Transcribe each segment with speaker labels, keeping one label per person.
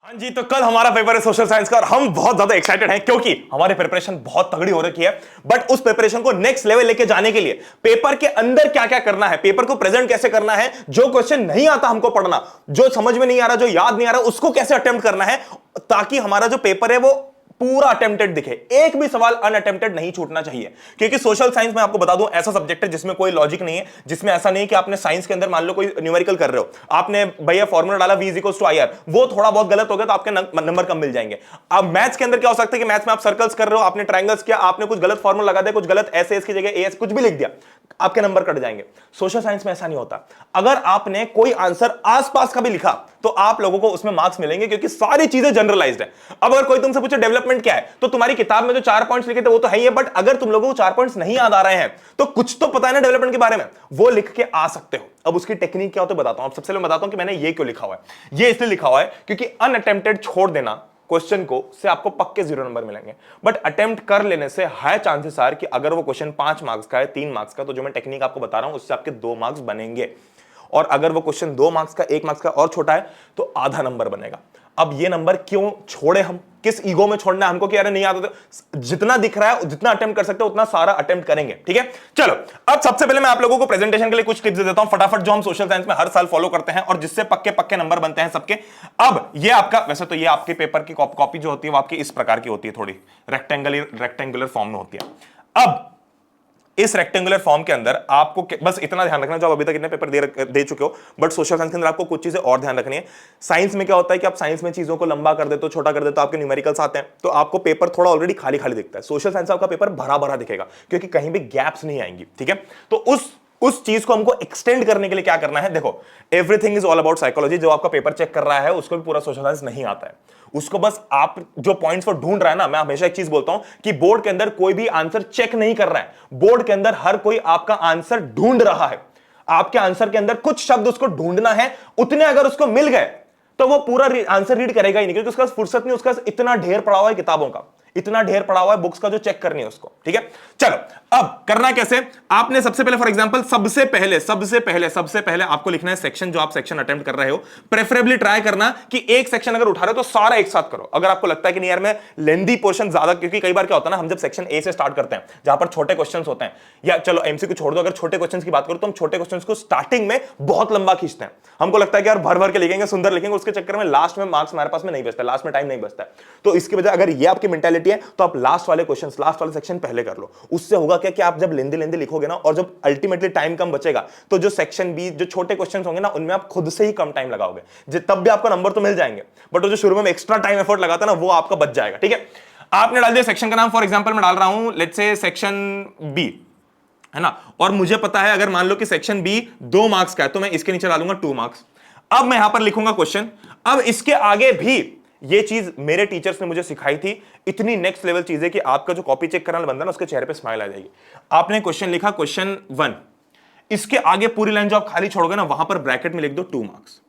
Speaker 1: हाँ जी, तो कल हमारा पेपर है सोशल साइंस का और हम बहुत ज्यादा एक्साइटेड हैं क्योंकि हमारी प्रिपरेशन बहुत तगड़ी हो रखी है। बट उस प्रिपरेशन को नेक्स्ट लेवल लेके जाने के लिए पेपर के अंदर क्या क्या करना है, पेपर को प्रेजेंट कैसे करना है, जो क्वेश्चन नहीं आता हमको पढ़ना, जो समझ में नहीं आ रहा, जो याद नहीं आ रहा, उसको कैसे अटेम्प्ट करना है ताकि हमारा जो पेपर है वो पूरा अटेम्प्टेड दिखे, एक भी सवाल अनअटेम्प्टेड नहीं छूटना चाहिए। क्योंकि सोशल साइंस में आपको बता दूं ऐसा सब्जेक्ट है जिसमें कोई लॉजिक नहीं है, जिसमें ऐसा नहीं कि आपने साइंस के अंदर मान लो कोई न्यूमेरिकल कर रहे हो, आपने भैया फॉर्मूला डाला v इक्वल्स टू IR, वो थोड़ा बहुत गलत हो गया तो आपके नंबर कम मिल जाएंगे। अब मैथ्स के अंदर क्या हो सकता है कि मैथ्स में आप सर्कल्स कर रहे हो, आपने ट्रायंगल्स किया, आपने कुछ गलत फॉर्मूला लगा दिया, कुछ गलत ऐसे की जगह एस कुछ भी लिख दिया, आपके नंबर कट जाएंगे। सोशल साइंस में ऐसा नहीं होता, अगर आपने कोई आंसर आसपास का भी लिखा तो आप लोगों को उसमें मार्क्स मिलेंगे क्योंकि सारी चीजें जनरलाइज्ड है। अब अगर कोई तुमसे पूछे डेवलपमेंट क्या है तो तुम्हारी किताब में जो 4 पॉइंट्स लिखे थे वो तो है ही है, बट अगर तुम लोगों को 4 पॉइंट्स नहीं याद आ रहे हैं तो कुछ तो पता है ना डेवलपमेंट के बारे में, वो लिख के आ सकते हो। अब उसकी टेक्निक क्या होता है बताता हूं। अब सबसे पहले बताता हूं कि मैंने ये क्यों लिखा हुआ है। ये इसलिए लिखा हुआ है क्योंकि अनअटेम्प्टेड छोड़ देना क्वेश्चन को से आपको पक्के 0 नंबर मिलेंगे, बट अटेम्प्ट कर लेने से हाई चांसेस आर कि अगर वो क्वेश्चन 5 मार्क्स का है, 3 मार्क्स का, तो जो मैं टेक्निक आपको बता रहा हूं उससे आपके 2 मार्क्स बनेंगे। और अगर वो क्वेश्चन 2 मार्क्स का, 1 मार्क्स का और छोटा है तो आधा नंबर बनेगा। अब ये नंबर क्यों छोड़े हम, किस ईगो में छोड़ना है हमको कि अरे नहीं आता तो जितना दिख रहा है जितना अटेम्प्ट कर सकते हो उतना सारा अटेम्प्ट करेंगे, ठीक है। चलो अब सबसे पहले मैं आप लोगों को प्रेजेंटेशन के लिए कुछ टिप्स दे देता हूं फटाफट, जो हम सोशल साइंस में हर साल फॉलो करते हैं और जिससे पक्के पक्के नंबर बनते हैं सबके। अब ये आपका, वैसे तो ये आपके पेपर की कॉपी जो होती है वो आपकी इस प्रकार की होती है, थोड़ी रेक्टेंगुलर फॉर्म में होती है। अब इस रेक्टेंगुलर फॉर्म के अंदर आपको बस इतना ध्यान रखना, जो आप अभी तक इतने पेपर दे चुके हो, बट सोशल साइंस के अंदर आपको कुछ चीजें और ध्यान रखनी है। साइंस में क्या होता है कि आप साइंस में चीजों को लंबा कर देते हो, छोटा कर देते हो, आपके न्यूमेरिकल्स आते हैं तो आपको पेपर थोड़ा ऑलरेडी खाली खाली दिखता है। सोशल साइंस आपका पेपर भरा भरा दिखेगा क्योंकि कहीं भी गैप्स नहीं आएंगी, ठीक है। तो उस चीज को हमको एक्सटेंड करने के लिए क्या करना है, देखो everything is all about psychology. जो आपका पेपर चेक कर रहा है उसको भी पूरा सोशल साइंस नहीं आता है, उसको बस आप जो पॉइंट्स वो ढूंढ रहा है ना। मैं हमेशा एक चीज बोलता हूं कि बोर्ड के अंदर कोई भी आंसर चेक नहीं कर रहा है, बोर्ड के अंदर हर कोई आपका आंसर ढूंढ रहा है। आपके आंसर के अंदर कुछ शब्द उसको ढूंढना है, उतने अगर उसको मिल गए तो वो पूरा आंसर रीड करेगा ही नहीं, क्योंकि उसके पास फुर्सत नहीं, उसका इतना ढेर पड़ा हुआ है किताबों का, इतना ढेर पड़ा हुआ है बुक्स का जो चेक करनी है उसको, ठीक है। चलो अब करना कैसे, आपने सबसे पहले फॉर एग्जांपल सबसे पहले आपको लिखना है सेक्शन, जो आप सेक्शन अटेम्प्ट कर रहे हो। प्रेफरेबली ट्राई करना कि एक सेक्शन अगर उठा रहे हो तो सारा एक साथ करो। अगर आपको लगता है कि नहीं यार मैं लेंदी पोर्शन ज्यादा, क्योंकि कई बार क्या होता है ना, हम जब सेक्शन ए से स्टार्ट करते हैं जहां पर छोटे क्वेश्चंस होते हैं, या चलो एमसीक्यू छोड़ दो, अगर छोटे क्वेश्चंस की बात करो तो हम छोटे क्वेश्चंस को स्टार्टिंग में बहुत लंबा खींचते हैं। हमको लगता है कि यार भर भर के लिखेंगे, सुंदर लिखेंगे, उसके चक्कर में लास्ट में मार्क्स हमारे पास में नहीं बचता, लास्ट में टाइम नहीं बचता है। तो इसकी वजह अगर ये आपकी मेंटालिटी है तो आप लास्ट वाले क्वेश्चंस, लास्ट वाले सेक्शन पहले कर लो। उससे होगा क्या कि आप जब लेंदी लिखोगे ना और जब अल्टीमेटली टाइम कम बचेगा तो जो सेक्शन बी, जो छोटे क्वेश्चंस होंगे ना, उनमें आप खुद से ही कम टाइम लगाओगे, तब भी आपको नंबर तो मिल जाएंगे, बट वो जो शुरू में एक्स्ट्रा टाइम एफर्ट लगाता है ना वो आपका बच जाएगा, ठीक है। आपने डाल दिया सेक्शन का नाम, फॉर एग्जांपल मैं डाल रहा हूं लेट्स से सेक्शन बी, है ना, और मुझे पता है अगर मान लो कि सेक्शन बी 2 मार्क्स का है तो मैं इसके नीचे डालूंगा 2 मार्क्स। अब मैं यहां पर लिखूंगा क्वेश्चन। अब इसके आगे भी ये चीज मेरे टीचर्स ने मुझे सिखाई थी, इतनी नेक्स्ट लेवल चीज है कि आपका जो कॉपी चेक करने वाला बंदा ना उसके चेहरे पे स्माइल आ जाएगी। आपने क्वेश्चन लिखा क्वेश्चन 1, इसके आगे पूरी लाइन जो आप खाली छोड़ोगे ना वहां पर ब्रैकेट में लिख दो 2 मार्क्स,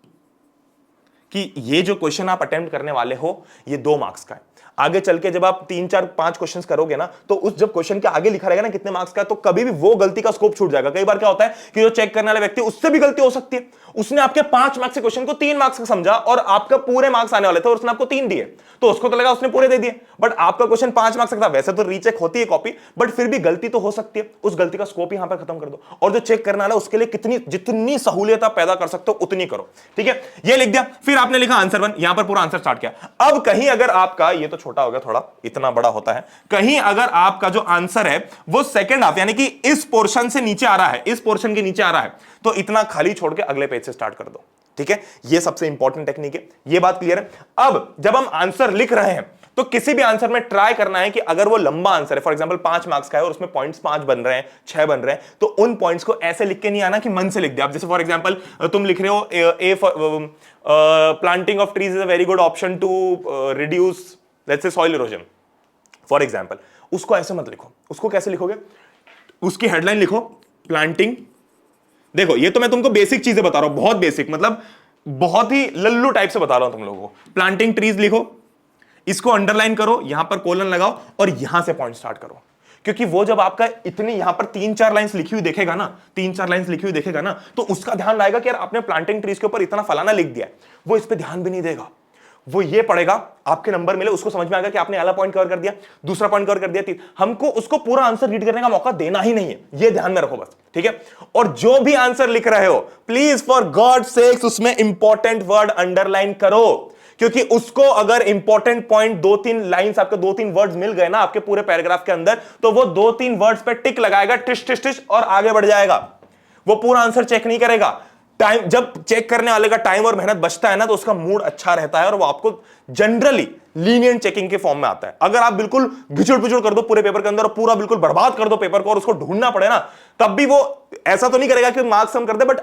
Speaker 1: कि ये जो क्वेश्चन आप अटेम्प्ट करने वाले हो ये 2 मार्क्स का है। आगे चल के जब आप 3 4 5 क्वेश्चंस करोगे ना तो उस जब क्वेश्चन के आगे लिखा रहेगा ना कितने मार्क्स का, तो कभी भी वो गलती का स्कोप छूट जाएगा। कई बार क्या होता है कि जो चेक करने वाला व्यक्ति, उससे भी गलती हो सकती है, उसने आपके 5 मार्क्स के क्वेश्चन को 3 मार्क्स का समझा और आपका पूरे मार्क्स आने वाले थे और उसने आपको 3 दिए, तो उसको तो लगा उसने पूरे दे दिए, बट आपका क्वेश्चन 5 मार्क्स का था। वैसे तो रीचेक होती है कॉपी, बट फिर भी गलती तो हो सकती है, उस गलती का स्कोप यहां पर खत्म कर दो और जो चेक करने वाला उसके लिए जितनी सहूलियत आप पैदा कर सकते हो उतनी करो, ठीक है। ये लिख दिया, फिर आपने लिखा आंसर 1, यहां पर पूरा आंसर स्टार्ट किया। अब कहीं अगर आपका, ये तो छोटा हो गया थोड़ा, इतना बड़ा होता है, कहीं अगर आपका जो आंसर है वो सेकंड हाफ यानी कि इस पोर्शन से नीचे आ रहा है, इस पोर्शन के नीचे आ रहा है, तो इतना खाली छोड़ के अगले पेज से स्टार्ट कर दो, ठीक है। ये सबसे इंपॉर्टेंट टेक्निक है, ये बात क्लियर है। अब जब हम आंसर लिख रहे हैं तो किसी भी आंसर में ट्राई करना है कि अगर वो लंबा आंसर है, फॉर एग्जांपल 5 मार्क्स का है और उसमें पॉइंट्स 5 बन रहे हैं, 6 बन रहे हैं, तो उन पॉइंट्स को ऐसे लिख के नहीं आना कि मन से लिख दिया। जैसे फॉर एग्जांपल तुम लिख रहे हो planting of trees is a very good option to reduce let's say soil erosion, for example, उसको ऐसे मत लिखो। उसको कैसे लिखोगे, उसकी हेडलाइन लिखो प्लांटिंग। देखो ये तो मैं तुमको बेसिक चीजें बता रहा हूं, बहुत बेसिक, मतलब बहुत ही लल्लू टाइप से बता रहा हूं तुम लोगों को। प्लांटिंग ट्रीज लिखो, इसको अंडरलाइन करो, यहां पर कोलन लगाओ और यहां से पॉइंट स्टार्ट करो, क्योंकि वो जब आपका इतनी यहां पर 3-4 लाइंस लिखी हुई देखेगा ना, 3-4 लाइंस लिखी हुई देखेगा ना, तो उसका ध्यान लाएगा कि यार आपने प्लांटिंग ट्रीज के ऊपर इतना फलाना लिख दिया है, वो इस पे ध्यान भी नहीं देगा। वो ये पढ़ेगा, आपके नंबर मिले, उसको समझ में आ गया कि आपने पहला पॉइंट कवर कर दिया, दूसरा पॉइंट कवर कर दिया, हमको उसको पूरा आंसर रीड करने का मौका देना ही नहीं है, ये ध्यान में रखो बस, ठीक है। और जो भी आंसर लिख रहे हो, प्लीज फॉर गॉड सेक्स उसमें इंपॉर्टेंट वर्ड अंडरलाइन करो, क्योंकि उसको अगर इंपॉर्टेंट पॉइंट 2-3 लाइंस, आपके 2-3 वर्ड्स मिल गए ना आपके पूरे पैराग्राफ के अंदर, तो वो 2-3 वर्ड्स पे टिक लगाएगा, टिश टिश टिश, और आगे बढ़ जाएगा। वो पूरा आंसर चेक नहीं करेगा। टाइम, जब चेक करने वाले का टाइम और मेहनत बचता है ना, तो उसका मूड अच्छा रहता है और वो आपको जनरली लीनियंट चेकिंग के फॉर्म में आता है। अगर आप बिल्कुल घिचुड़ पिचुड़ कर दो पूरे पेपर के अंदर और पूरा बिल्कुल बर्बाद कर दो पेपर को और उसको ढूंढना पड़े ना, तब भी वो ऐसा तो नहीं करेगा कि मार्क्स कम कर दे, बट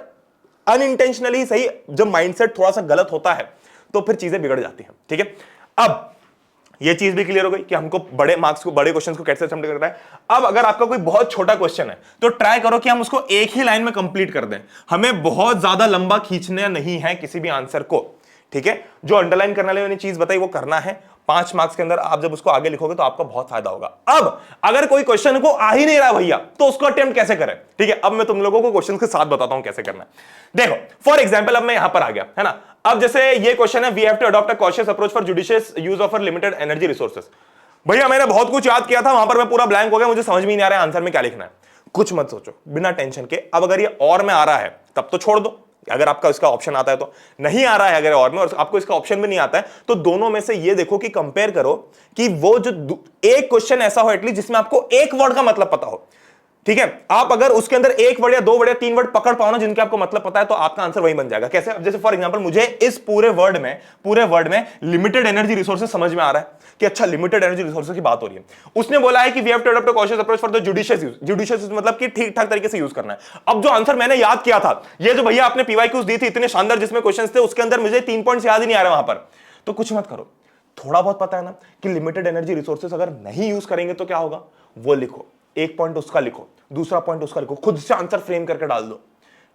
Speaker 1: अनइंटेंशनली सही, जब माइंडसेट थोड़ा सा गलत होता है तो फिर चीजें बिगड़ जाती हैं, ठीक है। अब ये चीज भी क्लियर हो गई कि हमको बड़े मार्क्स को, बड़े क्वेश्चंस को कैसे अटेम्प्ट करना है। अब अगर आपका कोई बहुत छोटा क्वेश्चन है तो ट्राई करो कि हम उसको एक ही लाइन में कंप्लीट कर दें, हमें बहुत ज्यादा लंबा खींचना नहीं है किसी भी आंसर को, ठीक है। जो अंडरलाइन करने वाली मैंने चीज बताई वो करना है। 5 मार्क्स के अंदर आप जब उसको आगे लिखोगे तो आपका बहुत फायदा होगा। अब अगर कोई क्वेश्चन को आ ही नहीं रहा भैया, तो उसको अटेम्प्ट कैसे करें, ठीक है। अब मैं तुम लोगों को क्वेश्चन के साथ बताता हूं कैसे करना है। देखो फॉर एग्जाम्पल, अब मैं यहां पर आ गया है ना। अब जैसे ये क्वेश्चन है, we have to adopt a cautious approach for judicious use of limited energy resources. भैया मैंने बहुत कुछ याद किया था, वहां पर मैं पूरा ब्लैंक हो गया, मुझे समझ में नहीं आ रहा है आंसर में क्या लिखना है। कुछ मत सोचो, बिना टेंशन के। अब अगर ये और में आ रहा है तब तो छोड़ दो, अगर आपका इसका ऑप्शन आता है तो। नहीं आ रहा है अगर और में, और आपको इसका ऑप्शन भी नहीं आता है, तो दोनों में से ये देखो कि कंपेयर करो कि वो जो एक क्वेश्चन ऐसा हो एटलीस्ट जिसमें आपको एक वर्ड का मतलब पता हो, ठीक है। आप अगर उसके अंदर एक वर्ड या 2 वर्ड या 3 वर्ड पकड़ पाओ ना जिनके आपको मतलब पता है, तो आपका आंसर वही बन जाएगा। कैसे? जैसे फॉर एग्जांपल, मुझे इस पूरे वर्ड में लिमिटेड एनर्जी रिसोर्सेज समझ में आ रहा है कि अच्छा लिमिटेड एनर्जी रिसोर्सेज की बात हो रही है। उसने बोला है कि we have to adopt a cautious approach for the judicious use. Judicious मतलब कि ठीक ठाक तरीके से यूज करना है। अब जो आंसर मैंने याद किया था, ये जो भैया आपने पीवाईक्यूज दी थी इतने शानदार जिसमें क्वेश्चंस थे, उसके अंदर मुझे 3 पॉइंट्स याद ही नहीं आ रहे वहां पर। तो कुछ मत करो, थोड़ा बहुत पता है ना कि लिमिटेड एनर्जी रिसोर्सेज अगर नहीं यूज करेंगे तो क्या होगा, वो लिखो। एक पॉइंट उसका लिखो, दूसरा पॉइंट उसका लिखो, खुद से आंसर फ्रेम करके डाल दो,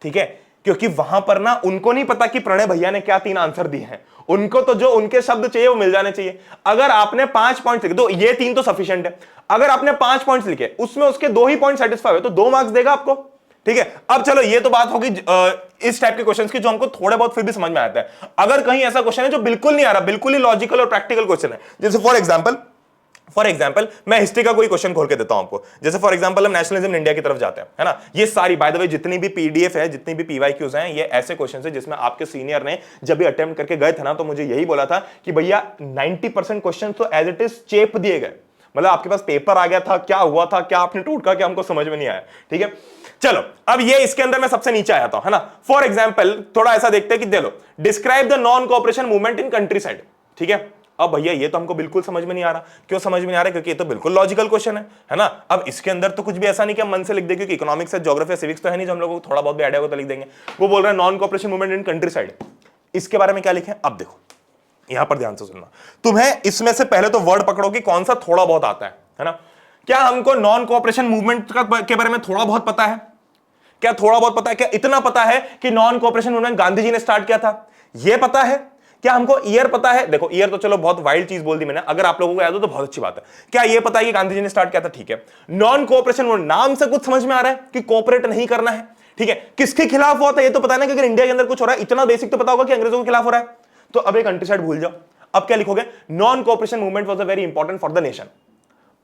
Speaker 1: ठीक है। क्योंकि वहां पर ना उनको नहीं पता कि प्रणय भैया ने क्या 3 आंसर दिए हैं, उनको तो जो उनके शब्द चाहिए वो मिल जाने चाहिए। अगर आपने 5 पॉइंट्स लिखे, तो ये 3 तो सफिशिएंट है। अगर आपने 5 पॉइंट्स लिखे, उसमें उसके 2 ही पॉइंट सेटिस्फाई हुए, तो 2 मार्क्स देगा आपको, ठीक है। अब चलो ये तो बात होगी इस टाइप के क्वेश्चंस की जो हमको थोड़े बहुत फिर भी समझ में आता है। अगर कहीं ऐसा क्वेश्चन है जो बिल्कुल नहीं आ रहा, बिल्कुल ही लॉजिकल और प्रैक्टिकल क्वेश्चन है, जैसे फॉर एग्जाम्पल मैं हिस्ट्री का कोई क्वेश्चन खोल के देता हूं आपको। जैसे फॉर एग्जाम्पल हम नेशनलिज्म इंडिया की तरफ जाते हैं, है ना। ये सारी बाय द वे जितनी भी पीडीएफ है, जितनी भी पीवाईक्यूज हैं, ये ऐसे क्वेश्चन है जिसमें आपके सीनियर ने जब भी अटेम्प्ट करके गए थे ना, तो मुझे यही बोला था कि भैया 90% क्वेश्चन तो एज इट इज चेप दिए गए। मतलब आपके पास पेपर आ गया था, क्या हुआ था, क्या आपने टूटका, क्या हमको समझ में नहीं आया, ठीक है। चलो अब ये इसके अंदर मैं सबसे नीचे आया था, है ना। फॉर एग्जाम्पल थोड़ा ऐसा देखते हैं कि देखो, describe the non cooperation movement in country side, ठीक है। अब भैया ये तो हमको बिल्कुल समझ में नहीं आ रहा। क्यों समझ में नहीं आ रहा? क्योंकि ये तो बिल्कुल लॉजिकल क्वेश्चन है ना। अब इसके अंदर तो कुछ भी ऐसा नहीं कि हम मन से लिख दें, क्योंकि इकोनॉमिक्स है, ज्योग्राफी, सिविक्स तो है नहीं जो हम लोगों को थोड़ा बहुत भी आइडिया होगा तो लिख देंगे। वो बोल रहे हैं non cooperation movement in country side, इसके बारे में क्या लिखें? अब देखो यहां पर ध्यान से सुनना, तुम्हें इसमें से पहले तो वर्ड पकड़ो कि कौन सा थोड़ा बहुत आता है ना। क्या हमको नॉन कोऑपरेशन मूवमेंट के बारे में थोड़ा बहुत पता है? क्या थोड़ा बहुत पता है? क्या इतना पता है कि non cooperation movement Gandhi ji ने स्टार्ट किया था, यह पता है? क्या हमको ईयर पता है? देखो ईयर तो चलो बहुत वाइल्ड चीज बोल दी मैंने, अगर आप लोगों को याद हो तो बहुत अच्छी बात है। क्या ये पता है कि गांधी जी ने स्टार्ट किया था? ठीक है। नॉन कोऑपरेशन मूवमेंट, नाम से कुछ समझ में आ रहा है कि कोऑपरेट नहीं करना है, ठीक है। किसके खिलाफ हुआ था ये तो पता है ना, कि अगर इंडिया के अंदर कुछ हो रहा है, इतना बेसिक तो पता होगा कि अंग्रेजों के खिलाफ हो रहा है। तो अब एक कंट्री साइड भूल जाओ। अब क्या लिखोगे? Non cooperation movement was a very important for the nation.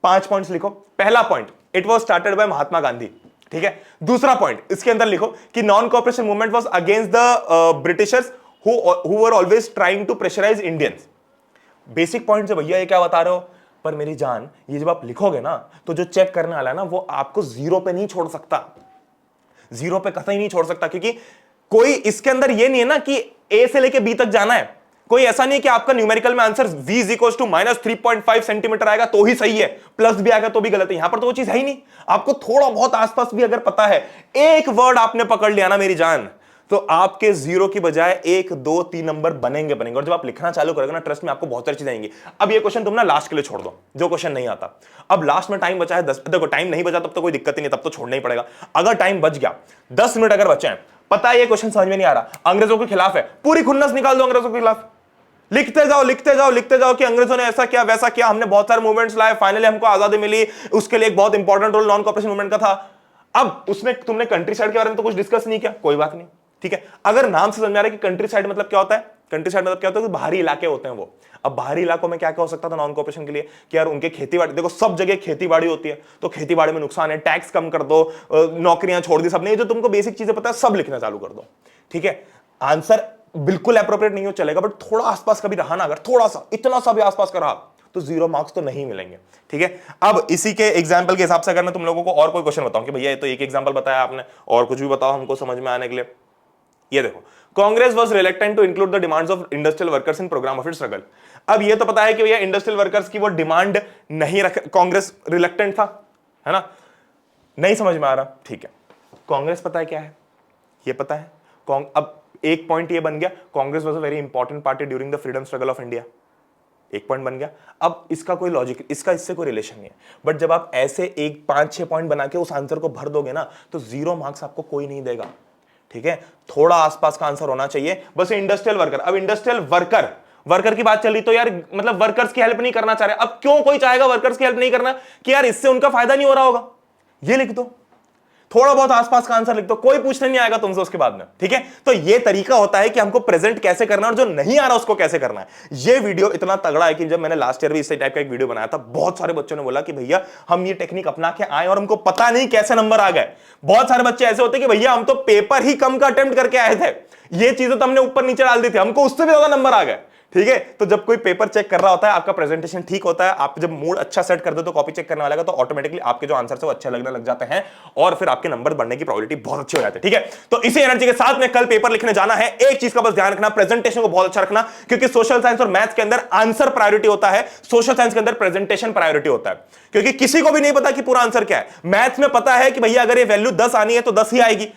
Speaker 1: 5 points लिखो। पहला point, it was started by Mahatma Gandhi, ठीक है। दूसरा पॉइंट इसके अंदर लिखो कि non cooperation movement was against the Britishers who were always trying to pressurize Indians। Basic point से भैया ये क्या बता रहे हो? पर मेरी जान, ये जब आप लिखोगे ना, तो जो चेक करने वाला है ना, वो आपको 0 पे नहीं छोड़ सकता, 0 पे कतई नहीं छोड़ सकता। क्योंकि कोई इसके अंदर ये नहीं है ना कि ए से लेके बी तक जाना है। कोई ऐसा नहीं है कि आपका न्यूमेरिकल में answer v equals to -3.5 centimetre आएगा तो ही सही है, प्लस भी आएगा तो भी गलत है। यहां पर तो वो चीज है ही नहीं। आपको थोड़ा बहुत आसपास भी अगर पता है, एक वर्ड आपने पकड़ लिया ना मेरी जान, तो आपके 0 की बजाय 1, 2, 3 नंबर बनेंगे। और जब आप लिखना चालू करोगे ना, ट्रस्ट में आपको बहुत सारी चीजें आएंगी। अब ये क्वेश्चन तुम ना लास्ट के लिए छोड़ दो, जो क्वेश्चन नहीं आता। अब लास्ट में टाइम बचा है 10, देखो टाइम नहीं बचा तब तो कोई दिक्कत ही नहीं, तब तो छोड़ना ही पड़ेगा। अगर टाइम बच गया, 10 मिनट अगर बचे हैं, पता है ये क्वेश्चन समझ में नहीं आ रहा, अंग्रेजों के खिलाफ है, पूरी खुन्नस निकाल दो अंग्रेजों के खिलाफ। लिखते जाओ लिखते जाओ लिखते जाओ कि अंग्रेजों ने ऐसा किया वैसा किया, हमने बहुत सारे मूवमेंट्स लाए, फाइनली हमको आजादी मिली, उसके लिए एक बहुत important role non cooperation movement का था। अब उसमें तुमने कंट्री साइड के बारे में तो कुछ डिस्कस नहीं किया, कोई बात नहीं, ठीक है। अगर नाम से समझ आ रहा है कि कंट्री साइड मतलब क्या होता है, कंट्री साइड मतलब क्या होता है, बाहरी इलाके होते हैं वो। अब बाहरी इलाकों में क्या क्या हो सकता था नॉन कोऑपरेशन के लिए कि यार उनके खेतीबाड़ी, देखो सब जगह खेतीबाड़ी होती है तो खेतीबाड़ी में नुकसान है, टैक्स कम कर दो, नौकरियां छोड़ दी, सब नहीं, जो तुमको बेसिक चीजें पता है सब लिखना चालू कर दो। ठीक है, आंसर बिल्कुल एप्रोप्रिएट नहीं हो चलेगा, बट थोड़ा आसपास का भी रहा ना, अगर थोड़ा सा इतना सा भी आसपास का रहा तो 0 मार्क्स तो नहीं मिलेंगे। ठीक है, अब इसी के एग्जाम्पल के हिसाब से अगर मैं तुम लोगों को और कोई क्वेश्चन बताऊं कि भैया ये तो एक एग्जाम्पल बताया आपने, और कुछ भी बताओ हमको समझ में आने के लिए। ये देखो, Congress was reluctant to include the demands of industrial workers in programme of its struggle. अब ये तो पता है कि भैया इंडस्ट्रियल वर्कर्स की वो डिमांड नहीं रख, कांग्रेस रिलेक्टेंट था, है ना, नहीं समझ में आ रहा। ठीक है, कांग्रेस पता है क्या है, ये पता है। अब एक पॉइंट ये बन गया, Congress was a very important party during the freedom struggle of India, एक पॉइंट बन गया। अब इसका कोई लॉजिक, इसका इससे कोई रिलेशन नहीं है, बट जब आप ऐसे एक 5-6 पॉइंट बना के उस आंसर को भर दोगे ना तो 0 मार्क्स आपको कोई नहीं देगा। ठीक है, थोड़ा आसपास का आंसर होना चाहिए बस। इंडस्ट्रियल वर्कर, अब इंडस्ट्रियल वर्कर की बात चल रही तो यार मतलब वर्कर्स की हेल्प नहीं करना चाह रहे। अब क्यों कोई चाहेगा वर्कर्स की हेल्प नहीं करना, कि यार इससे उनका फायदा नहीं हो रहा होगा, ये लिख दो, थोड़ा बहुत आसपास का आंसर लिख दो, कोई पूछने नहीं आएगा तुमसे उसके बाद में। ठीक है, तो ये तरीका होता है कि हमको प्रेजेंट कैसे करना और जो नहीं आ रहा उसको कैसे करना है। ये वीडियो इतना तगड़ा है कि जब मैंने लास्ट ईयर भी इस टाइप का एक वीडियो बनाया था, बहुत सारे बच्चों ने बोला कि भैया हम ये टेक्निक अपना के आए और हमको पता नहीं कैसे नंबर आ गए। बहुत सारे बच्चे ऐसे होते कि भैया हम तो पेपर ही कम का अटेम्प्ट करके आए थे, ये चीजें तो हमने ऊपर नीचे डाल दी थी, हमको उससे भी ज्यादा नंबर आ गए। ठीक है, तो जब कोई पेपर चेक कर रहा होता है, आपका प्रेजेंटेशन ठीक होता है, आप जब मूड अच्छा सेट कर दो तो कॉपी चेक करने वाला का तो ऑटोमेटिकली आपके जो आंसर है वो अच्छे लगने लग जाते हैं और फिर आपके नंबर बढ़ने की प्रोबेबिलिटी बहुत अच्छी हो जाती है। ठीक है, तो इसी एनर्जी के साथ में कल पेपर लिखने जाना है। एक चीज का बस ध्यान रखना, प्रेजेंटेशन को बहुत अच्छा रखना, क्योंकि सोशल साइंस और मैथ्स के अंदर आंसर प्रायोरिटी होता है, सोशल साइंस के अंदर प्रेजेंटेशन प्रायोरिटी होता है, क्योंकि किसी को भी नहीं पता कि पूरा आंसर क्या है। मैथ्स में पता है कि भैया अगर ये वैल्यू 10 आनी है तो 10 ही आएगी।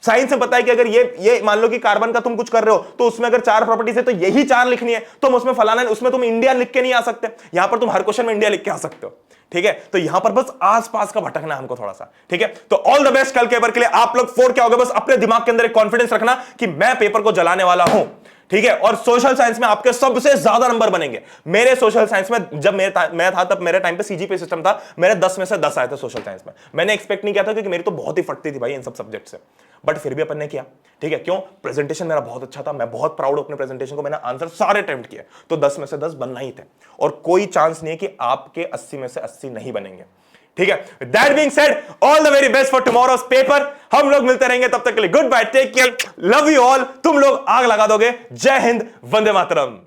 Speaker 1: साइंस में पता है कि अगर ये मान लो कि कार्बन का तुम कुछ कर रहे हो तो उसमें अगर 4 प्रॉपर्टीज है तो यही 4 लिखनी है, तुम उसमें फलाना, उसमें तुम इंडिया लिख के नहीं आ सकते, यहां पर तुम हर क्वेश्चन में इंडिया लिख के आ सकते हो। ठीक है, तो यहां पर बस आसपास का भटकना है हमको थोड़ा सा। ठीक है, तो ऑल द बेस्ट कल के पेपर के लिए। आप लोग 4 क्या होगा, बस अपने दिमाग के अंदर एक कॉन्फिडेंस रखना कि मैं पेपर को जलाने वाला हूं। ठीक है, और सोशल साइंस में आपके सबसे ज्यादा नंबर बनेंगे। मेरे सोशल साइंस में जब मैं था तब मेरे टाइम पे सीजीपीए सिस्टम था, मेरे 10 में से 10 आए थे सोशल साइंस में। मैंने एक्सपेक्ट नहीं किया था क्योंकि मेरी तो बहुत ही फटती थी भाई इन सब सब्जेक्ट से, बट फिर भी अपन ने किया। ठीक है, क्यों, प्रेजेंटेशन मेरा बहुत अच्छा था, मैं बहुत प्राउड हूं अपने प्रेजेंटेशन को, मैंने आंसर सारे अटेम्प्ट किए, तो 10 में से 10 बनना ही थे और कोई चांस नहीं है कि आपके 80 में से 80 नहीं बनेंगे। ठीक है, that being said, all the very best for tomorrow's paper. हम लोग मिलते रहेंगे, तब तक के लिए good bye, take care, love you all. तुम लोग आग लगा दोगे। जय हिंद, वंदे मातरम।